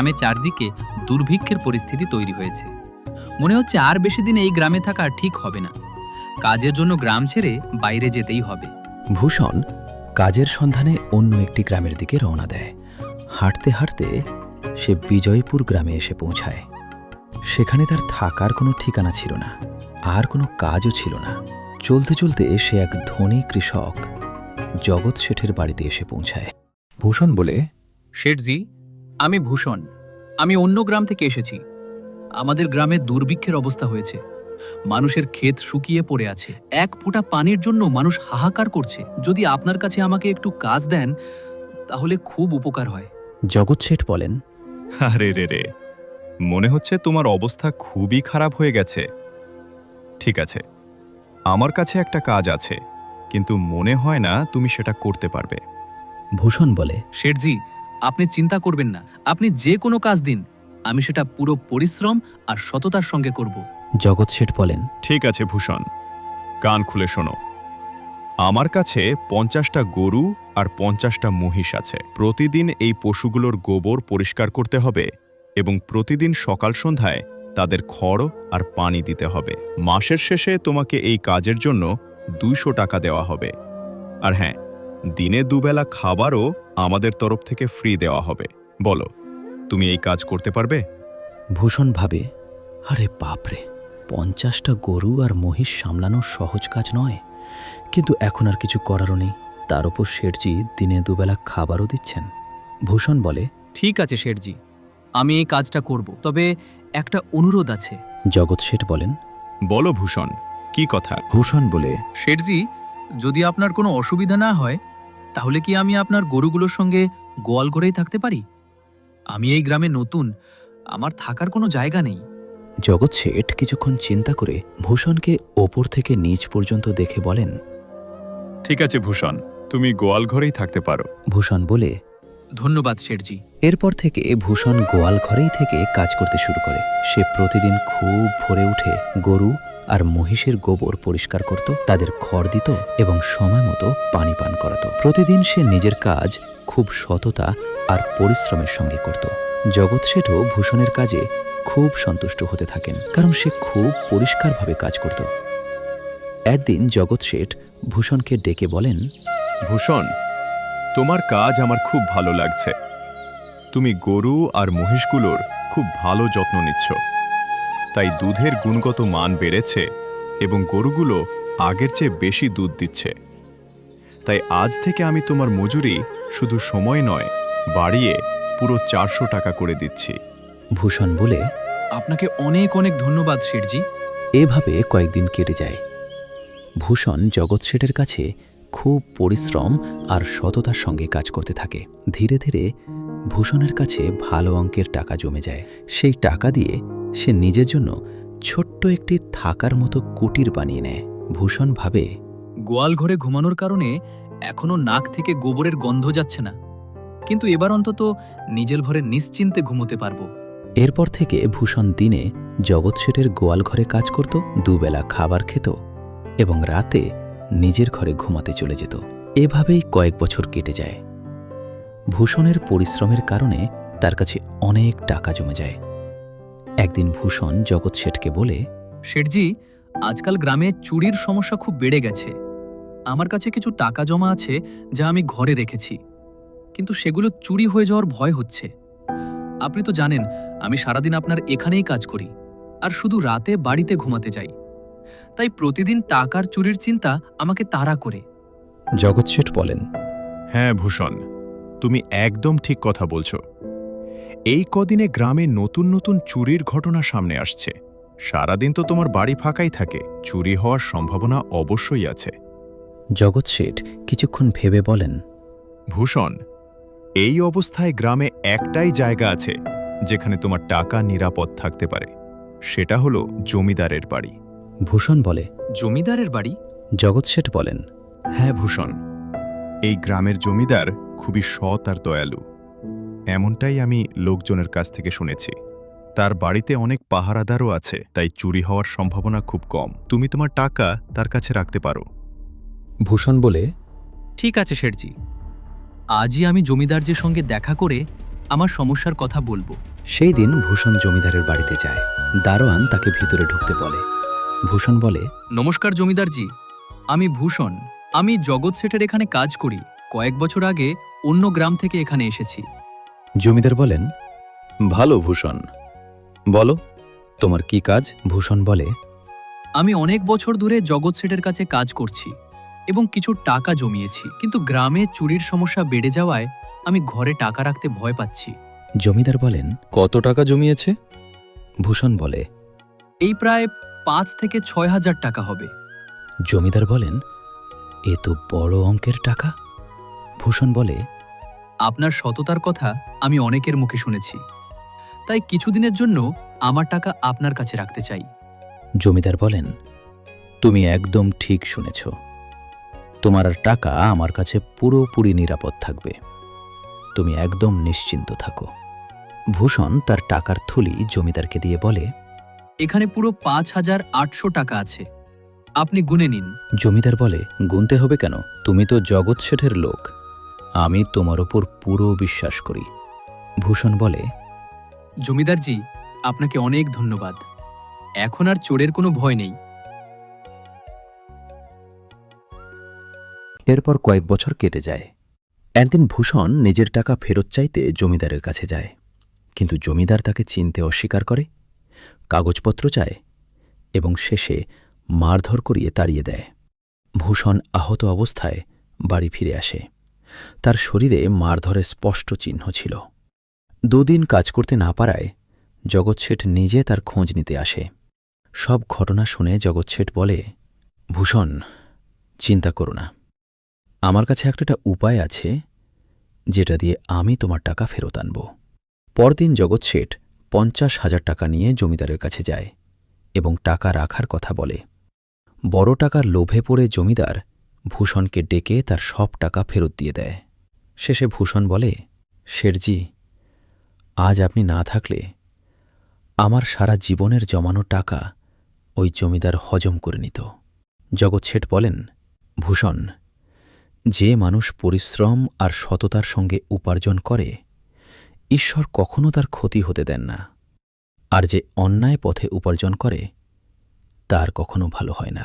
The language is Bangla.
গ্রামে চারদিকে দুর্ভিক্ষের পরিস্থিতি তৈরি হয়েছে। মনে হচ্ছে আর বেশি দিন এই গ্রামে থাকা ঠিক হবে না। কাজের জন্য গ্রাম ছেড়ে বাইরে যেতেই হবে। ভূষণ কাজের সন্ধানে অন্য একটি গ্রামের দিকে রওনা দেয়। হাঁটতে হাঁটতে সে বিজয়পুর গ্রামে এসে পৌঁছায়। সেখানে তার থাকার কোনো ঠিকানা ছিল না, আর কোনো কাজও ছিল না। চলতে চলতে সে এক ধনী কৃষক জগৎ শেঠের বাড়িতে এসে পৌঁছায়। ভূষণ বলে, শেঠজি, আমি ভূষণ। আমি অন্য গ্রাম থেকে এসেছি। আমাদের গ্রামে দুর্ভিক্ষের অবস্থা হয়েছে। মানুষের ক্ষেত শুকিয়ে পড়ে আছে। এক ফোঁটা পানির জন্য মানুষ হাহাকার করছে। যদি আপনার কাছে আমাকে একটু কাজ দেন তাহলে খুব উপকার হয়। জগৎ শেঠ বলেন, আরে রে, মনে হচ্ছে তোমার অবস্থা খুবই খারাপ হয়ে গেছে। ঠিক আছে, আমার কাছে একটা কাজ আছে, কিন্তু মনে হয় না তুমি সেটা করতে পারবে। ভূষণ বলে, শেঠজি, আপনি চিন্তা করবেন না। আপনি যে কোনো কাজ দিন, আমি সেটা পুরো পরিশ্রম আর সততার সঙ্গে করব। জগৎ শেঠ বলেন, ঠিক আছে ভূষণ, কান খুলে শোনো। আমার কাছে 50টা গরু আর 50টা মহিষ আছে। প্রতিদিন এই পশুগুলোর গোবর পরিষ্কার করতে হবে এবং প্রতিদিন সকাল সন্ধ্যায় তাদের খড় আর পানি দিতে হবে। মাসের শেষে তোমাকে এই কাজের জন্য 200 টাকা দেওয়া হবে। আর হ্যাঁ, দিনে দুবেলা খাবারও আমাদের তরফ থেকে ফ্রি দেওয়া হবে। বলো, তুমি এই কাজ করতে পারবে? ভূষণ ভাবে, আরে বাপরে, 50টা গরু আর মহিষ সামলানো সহজ কাজ নয়। কিন্তু এখন আর কিছু করারও নেই। তার উপর শেঠজি দিনে দুবেলা খাবারও দিচ্ছেন। ভূষণ বলে, ঠিক আছে শেঠজি, আমি এই কাজটা করব। তবে একটা অনুরোধ আছে। জগৎ শেঠ বলেন, বলো ভূষণ, কি কথা? ভূষণ বলে, শেঠজি, যদি আপনার কোনো অসুবিধা না হয় তাহলে কি আমি আপনার গরুগুলোর সঙ্গে গোয়াল ঘরেই থাকতে পারি? আমি এই গ্রামে নতুন, আমার থাকার কোনো জায়গা নেই। জগৎ শেঠ কিছুক্ষণ চিন্তা করে ভূষণকে ওপর থেকে নিচ পর্যন্ত দেখে বলেন, ঠিক আছে ভূষণ, তুমি গোয়াল ঘরেই থাকতে পারো। ভূষণ বলে, ধন্যবাদ শেঠজি। এরপর থেকে ভূষণ গোয়াল ঘরেই থেকে কাজ করতে শুরু করে। সে প্রতিদিন খুব ভোরে উঠে গরু আর মহিষের গোবর পরিষ্কার করত, তাদের খড় দিত এবং সময় মতো পানি পান করাতো। প্রতিদিন সে নিজের কাজ খুব সততা আর পরিশ্রমের সঙ্গে করত। জগৎ শেঠও ভূষণের কাজে খুব সন্তুষ্ট হতে থাকেন, কারণ সে খুব পরিষ্কারভাবে কাজ করত। একদিন জগৎ শেঠ ভূষণকে ডেকে বলেন, ভূষণ, তোমার কাজ আমার খুব ভালো লাগছে। তুমি গরু আর মহিষগুলোর খুব ভালো যত্ন নিচ্ছ, তাই দুধের গুণগত মান বেড়েছে এবং গরুগুলো আগের চেয়ে বেশি দুধ দিচ্ছে। তাই আজ থেকে আমি তোমার মজুরি শুধু সময় নয়, বাড়িয়ে পুরো 400 টাকা করে দিচ্ছি। ভূষণ বলে, আপনাকে অনেক অনেক ধন্যবাদ শেঠজি। এভাবে কয়েকদিন কেটে যায়। ভূষণ জগৎ শেঠের কাছে খুব পরিশ্রম আর সততার সঙ্গে কাজ করতে থাকে। ধীরে ধীরে ভূষণের কাছে ভালো অঙ্কের টাকা জমে যায়। সেই টাকা দিয়ে সে নিজের জন্য ছোট্ট একটি থাকার মতো কুটির বানিয়ে নেয়। ভূষণ ভাবে, গোয়াল ঘরে ঘুমানোর কারণে এখনো নাক থেকে গোবরের গন্ধ যাচ্ছে না, কিন্তু এবার অন্তত নিজের ঘরে নিশ্চিন্তে ঘুমোতে পারবো। এরপর থেকে ভূষণ দিনে জগৎ শেঠের গোয়াল ঘরে কাজ করত, দুবেলা খাবার খেত এবং রাতে নিজের ঘরে ঘুমাতে চলে যেত। এভাবেই কয়েক বছর কেটে যায়। ভূষণের পরিশ্রমের কারণে তার কাছে অনেক টাকা জমে যায়। একদিন ভূষণ জগৎ শেঠকে বলে, শেঠজি, আজকাল গ্রামে চুরির সমস্যা খুব বেড়ে গেছে। আমার কাছে কিছু টাকা জমা আছে যা আমি ঘরে রেখেছি, কিন্তু সেগুলো চুরি হয়ে যাওয়ার ভয় হচ্ছে। আপনি তো জানেন আমি সারাদিন আপনার এখানেই কাজ করি আর শুধু রাতে বাড়িতে ঘুমাতে যাই। তাই প্রতিদিন টাকার চুরির চিন্তা আমাকে তাড়া করে। জগৎ শেঠ বলেন, হ্যাঁ ভূষণ, তুমি একদম ঠিক কথা বলছো। এই কদিনে গ্রামে নতুন নতুন চুরির ঘটনা সামনে আসছে। সারাদিন তো তোমার বাড়ি ফাঁকাই থাকে, চুরি হওয়ার সম্ভাবনা অবশ্যই আছে। জগৎ শেঠ কিছুক্ষণ ভেবে বলেন, ভূষণ, এই অবস্থায় গ্রামে একটাই জায়গা আছে যেখানে তোমার টাকা নিরাপদ থাকতে পারে, সেটা হলো জমিদারের বাড়ি। ভূষণ বলে, জমিদারের বাড়ি? জগৎ শেঠ বলেন, হ্যাঁ ভূষণ, এই গ্রামের জমিদার খুবই সৎ আর দয়ালু। এমনটাই আমি লোকজনের কাছ থেকে শুনেছি। তার বাড়িতে অনেক পাহারাদারও আছে, তাই চুরি হওয়ার সম্ভাবনা খুব কম। তুমি তোমার টাকা তার কাছে রাখতে পারো। ভূষণ বলে, ঠিক আছে শেঠজি, আজই আমি জমিদারজির সঙ্গে দেখা করে আমার সমস্যার কথা বলবো। সেই দিন ভূষণ জমিদারের বাড়িতে যায়। দারোয়ান তাকে ভিতরে ঢুকতে বলে। ভূষণ বলে, নমস্কার জমিদারজি, আমি ভূষণ। আমি জগৎ শেঠের এখানে কাজ করি। কয়েক বছর আগে অন্য গ্রাম থেকে এখানে এসেছি। জমিদার বলেন, ভালো ভূষণ, বলো তোমার কি কাজ? ভূষণ বলে, আমি অনেক বছর ধরে জগৎ শেঠের কাছে কাজ করছি এবং কিছু টাকা জমিয়েছি, কিন্তু গ্রামে চুরির সমস্যা বেড়ে যাওয়ায় আমি ঘরে টাকা রাখতে ভয় পাচ্ছি। জমিদার বলেন, কত টাকা জমিয়েছে? ভূষণ বলে, এই প্রায় 5 থেকে 6 হাজার টাকা হবে। জমিদার বলেন, এ তো বড় অঙ্কের টাকা। ভূষণ বলে, আপনার সততার কথা আমি অনেকের মুখে শুনেছি, তাই কিছুদিনের জন্য আমার টাকা আপনার কাছে রাখতে চাই। জমিদার বলেন, তুমি একদম ঠিক শুনেছ। তোমার টাকা আমার কাছে পুরোপুরি নিরাপদ থাকবে। তুমি একদম নিশ্চিন্ত থাকো। ভূষণ তার টাকার থলি জমিদারকে দিয়ে বলে, এখানে পুরো 5,800 টাকা আছে, আপনি গুনে নিন। জমিদার বলে, গুনতে হবে কেন? তুমি তো জগৎ শেঠের লোক, আমি তোমার ওপর পুরো বিশ্বাস করি। ভূষণ বলে, জমিদারজি, আপনাকে অনেক ধন্যবাদ। এখন আর চোরের কোনো ভয় নেই। এরপর কয়েক বছর কেটে যায়। একদিন ভূষণ নিজের টাকা ফেরত চাইতে জমিদারের কাছে যায়, কিন্তু জমিদার তাকে চিনতে অস্বীকার করে, কাগজপত্র চায় এবং শেষে মারধর করিয়ে তাড়িয়ে দেয়। ভূষণ আহত অবস্থায় বাড়ি ফিরে আসে। তার শরীরে মারধরের স্পষ্ট চিহ্ন ছিল। 2 দিন কাজ করতে না পারায় জগৎ শেঠ নিজে তার খোঁজ নিতে আসে। সব ঘটনা শুনে জগৎ শেঠ বলে, ভূষণ, চিন্তা করো না, আমার কাছে একটা উপায় আছে যেটা দিয়ে আমি তোমার টাকা ফেরত আনব। পরদিন জগৎ শেঠ 50,000 টাকা নিয়ে জমিদারের কাছে যায় এবং টাকা রাখার কথা বলে। বড় টাকার লোভে পড়ে জমিদার ভূষণকে ডেকে তার সব টাকা ফেরত দিয়ে দেয়। শেষে ভূষণ বলে, শেঠজি, আজ আপনি না থাকলে আমার সারা জীবনের জমানো টাকা ওই জমিদার হজম করে নিত। জগৎ শেঠ বলেন, ভূষণ, যে মানুষ পরিশ্রম আর সততার সঙ্গে উপার্জন করে, ঈশ্বর কখনো তার ক্ষতি হতে দেন না, আর যে অন্যায় পথে উপার্জন করে তার কখনো ভালো হয় না।